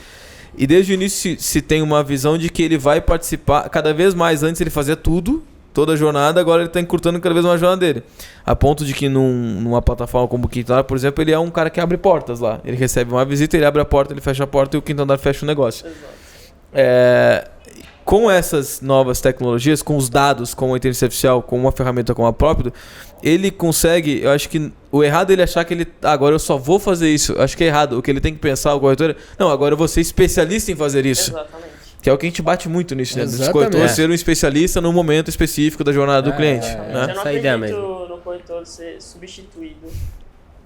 E desde o início se tem uma visão de que ele vai participar cada vez mais. Antes ele fazia tudo, toda a jornada, agora ele está encurtando cada vez mais a jornada dele. A ponto de que numa plataforma como o Quinto Andar, por exemplo, ele é um cara que abre portas lá. Ele recebe uma visita, ele abre a porta, ele fecha a porta e o Quinto Andar fecha o negócio. Exato. Com essas novas tecnologias, com os dados, com a inteligência artificial, com uma ferramenta como a própria, ele consegue, eu acho que o errado é ele achar que ele, agora eu só vou fazer isso. Eu acho que é errado. O que ele tem que pensar, o corretor, não, agora eu vou ser especialista em fazer isso. Exatamente. Que é o que a gente bate muito nisso, né? Dos Exatamente. corretores ser um especialista no momento específico da jornada do cliente. Eu Né? não Essa é a acredito ideia mesmo. no corretor ser substituído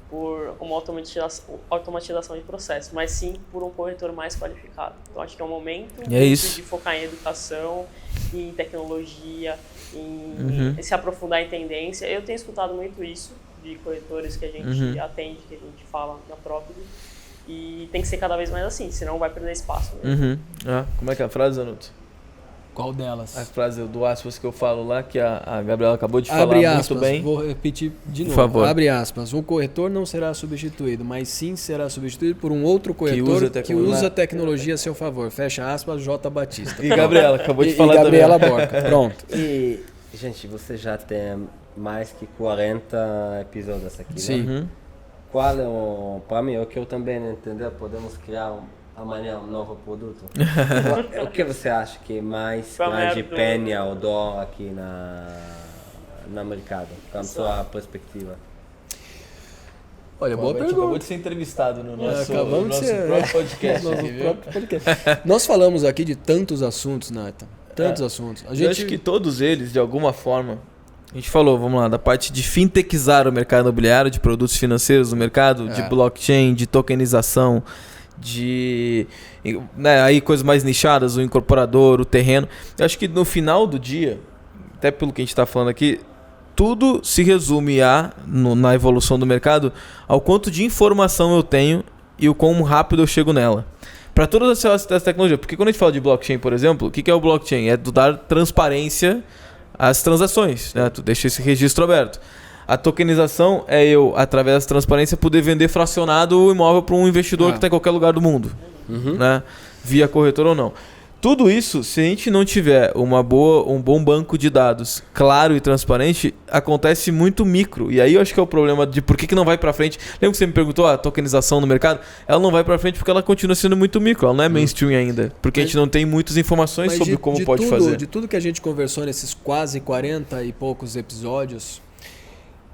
por uma automatização de processo, mas sim por um corretor mais qualificado. Então acho que é um momento isso. de focar em educação, em tecnologia, em se aprofundar em tendência. Eu tenho escutado muito isso de corretores que a gente atende, que a gente fala na própria, e tem que ser cada vez mais assim, senão vai perder espaço mesmo. Como é que é a frase, Zanuto? Qual delas? A frase do aspas que eu falo lá, que a Gabriela acabou de falar Abre aspas, muito bem. vou repetir de novo. Por favor. Abre aspas. Um corretor não será substituído, mas sim será substituído por um outro corretor que usa usa a tecnologia a seu favor. Fecha aspas, J. Batista. E Gabriela, acabou de E falar Gabriela também. Borca. Pronto. E, gente, você já tem mais que 40 episódios aqui, Sim. né? Qual é para mim, o que eu também entender, podemos criar amanhã um novo produto. O que você acha que mais grande pena ou dor aqui no mercado, com a sua perspectiva? Olha, boa A gente pergunta. acabou de ser entrevistado no nosso Próprio podcast. Nosso aqui, viu? próprio podcast. Nós falamos aqui de tantos assuntos, Nathan. Tantos assuntos. Eu acho que todos eles, de alguma forma, a gente falou, vamos lá, da parte de fintechizar o mercado imobiliário, de produtos financeiros no mercado, de blockchain, de tokenização, de aí coisas mais nichadas, o incorporador, o terreno. Eu acho que no final do dia, até pelo que a gente está falando aqui, tudo se resume na evolução do mercado ao quanto de informação eu tenho e o quão rápido eu chego nela. Para todas essas tecnologias. Porque quando a gente fala de blockchain, por exemplo, o que é o blockchain? É dar transparência às transações, né? Tu deixa esse registro aberto. A tokenização é eu, através dessa transparência, poder vender fracionado o imóvel para um investidor que está em qualquer lugar do mundo, né? Via corretor ou não. Tudo isso, se a gente não tiver um bom banco de dados claro e transparente, acontece muito micro. E aí eu acho que é o problema de por que não vai para frente. Lembra que você me perguntou a tokenização no mercado? Ela não vai para frente porque ela continua sendo muito micro. Ela não é mainstream ainda. Porque a gente não tem muitas informações sobre como pode fazer. De tudo que a gente conversou nesses quase 40 e poucos episódios,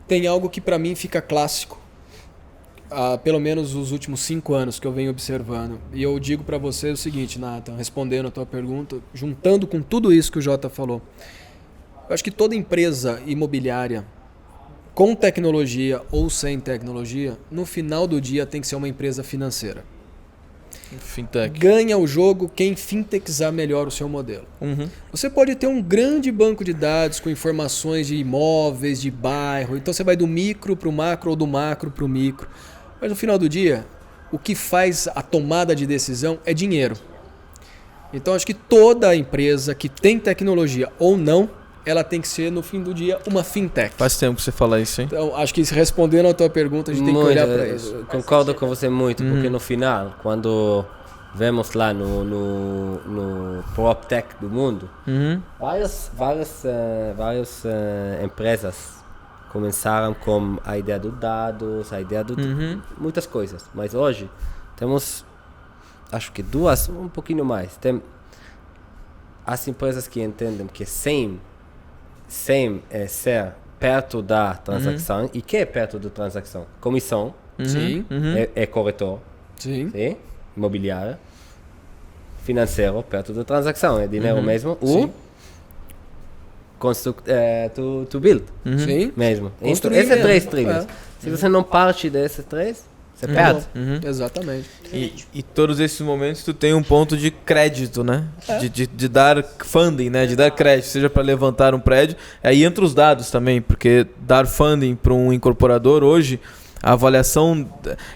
tem algo que para mim fica clássico. Pelo menos os últimos 5 anos que eu venho observando. E eu digo para você o seguinte, Nathan, respondendo a tua pergunta, juntando com tudo isso que o Jota falou. Eu acho que toda empresa imobiliária, com tecnologia ou sem tecnologia, no final do dia tem que ser uma empresa financeira. Fintech. Ganha o jogo quem fintechizar melhor o seu modelo. Você pode ter um grande banco de dados com informações de imóveis, de bairro. Então você vai do micro para o macro ou do macro para o micro. Mas no final do dia, o que faz a tomada de decisão é dinheiro. Então acho que toda empresa que tem tecnologia ou não, ela tem que ser, no fim do dia, uma fintech. Faz tempo que você fala isso, hein? Então acho que respondendo a tua pergunta, a gente tem que olhar para isso. Concordo com você muito, porque no final, quando vemos lá no PropTech do mundo, várias empresas começaram com a ideia dos dados, a ideia de muitas coisas. Mas hoje temos, acho que um pouquinho mais. Tem as empresas que entendem que sem ser perto da transação, e que é perto da transação? Comissão, Sim. é corretor, Sim. sim, imobiliário, financeiro, perto da transação, é dinheiro mesmo. Sim. to build. Sim. Mesmo. Construir Essas mesmo. 3 trilhas. Se você não parte desses 3, você perde. Exatamente. E todos esses momentos tu tem um ponto de crédito, né? De dar funding, né? De dar crédito, seja para levantar um prédio. Aí entra os dados também, porque dar funding para um incorporador hoje, a avaliação,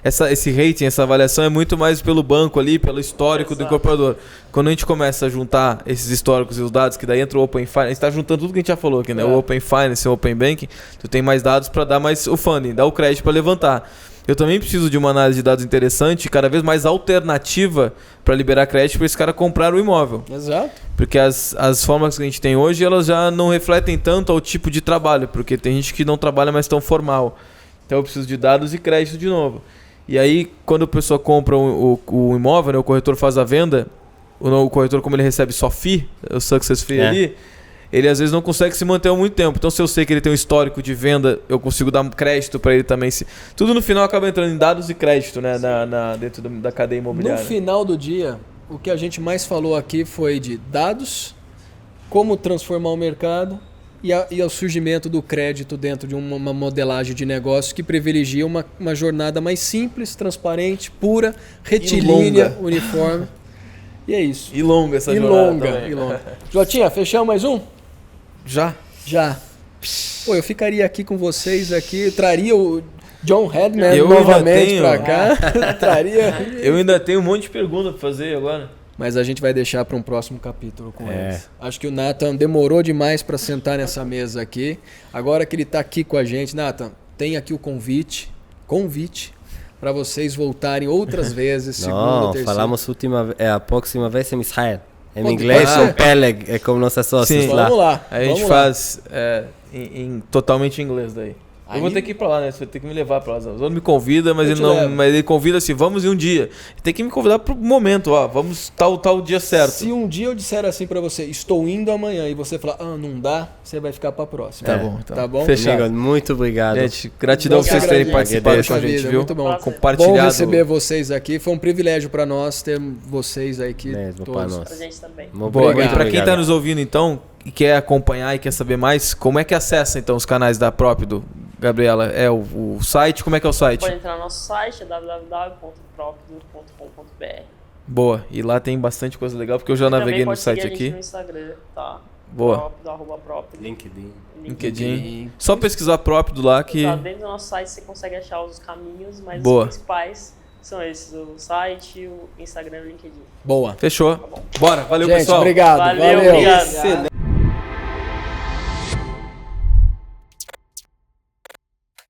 esse rating, essa avaliação é muito mais pelo banco ali, pelo histórico do incorporador. Quando a gente começa a juntar esses históricos e os dados, que daí entra o Open Finance, a gente está juntando tudo que a gente já falou aqui, né? O Open Finance e o Open Banking, tu tem mais dados para dar mais o funding, dar o crédito para levantar. Eu também preciso de uma análise de dados interessante, cada vez mais alternativa para liberar crédito para esse cara comprar o imóvel. Exato. Porque as formas que a gente tem hoje, elas já não refletem tanto ao tipo de trabalho, porque tem gente que não trabalha mais tão formal. Então eu preciso de dados e crédito de novo. E aí, quando a pessoa compra o imóvel, né, o corretor faz a venda, o corretor, como ele recebe só FII, o Success Fee ali, ele às vezes não consegue se manter há muito tempo. Então, se eu sei que ele tem um histórico de venda, eu consigo dar crédito para ele também. Tudo no final acaba entrando em dados e crédito, né, dentro da cadeia imobiliária. No final do dia, o que a gente mais falou aqui foi de dados, como transformar o mercado e ao surgimento do crédito dentro de uma modelagem de negócio que privilegia uma jornada mais simples, transparente, pura, retilínea, uniforme. E é isso. E longa essa jornada também. E longa. Jotinha, fechamos mais um? Já? Já. Pô, eu ficaria aqui com vocês aqui, traria o John Hedman novamente pra cá. Traria. Eu ainda tenho um monte de perguntas para fazer agora. Mas a gente vai deixar para um próximo capítulo com eles. Acho que o Nathan demorou demais para sentar nessa mesa aqui. Agora que ele está aqui com a gente, Nathan, tem aqui o convite para vocês voltarem outras vezes, segunda, terceira. Falamos a próxima vez em Israel. Em inglês, o Peleg, é como nossa sócios lá. Vamos lá. Aí a gente faz totalmente em inglês daí. Eu vou ter que ir pra lá, né? Você vai ter que me levar pra lá. O Zano me convida, mas ele convida assim, vamos em um dia. Tem que me convidar pro momento, ó. Vamos tal dia certo. Se um dia eu disser assim pra você, estou indo amanhã, e você falar, não dá, você vai ficar pra próxima. Tá bom, então. Tá bom? Fechado. Amigo, muito obrigado. Gente, gratidão por vocês terem participado com a gente, viu? Muito bom. Compartilhado. Bom receber vocês aqui. Foi um privilégio pra nós ter vocês aí aqui. Mesmo, pra nós. Pra gente também. E pra quem tá nos ouvindo, então, e quer acompanhar e quer saber mais, como é que acessa, então, os canais da Própido? Gabriela, é o site? Como é que é o site? Pode entrar no nosso site, www.propido.com.br. Boa, e lá tem bastante coisa legal, porque eu já naveguei no site aqui. No Instagram, tá? Boa. Própido. LinkedIn. Só pesquisar Própido lá que... Tá, dentro do nosso site você consegue achar os caminhos, mas Boa. os principais são esses, o site, o Instagram e o LinkedIn. Boa. Fechou. Tá bom. Bora, valeu, gente, pessoal. Obrigado. Valeu. Obrigado. Excelente.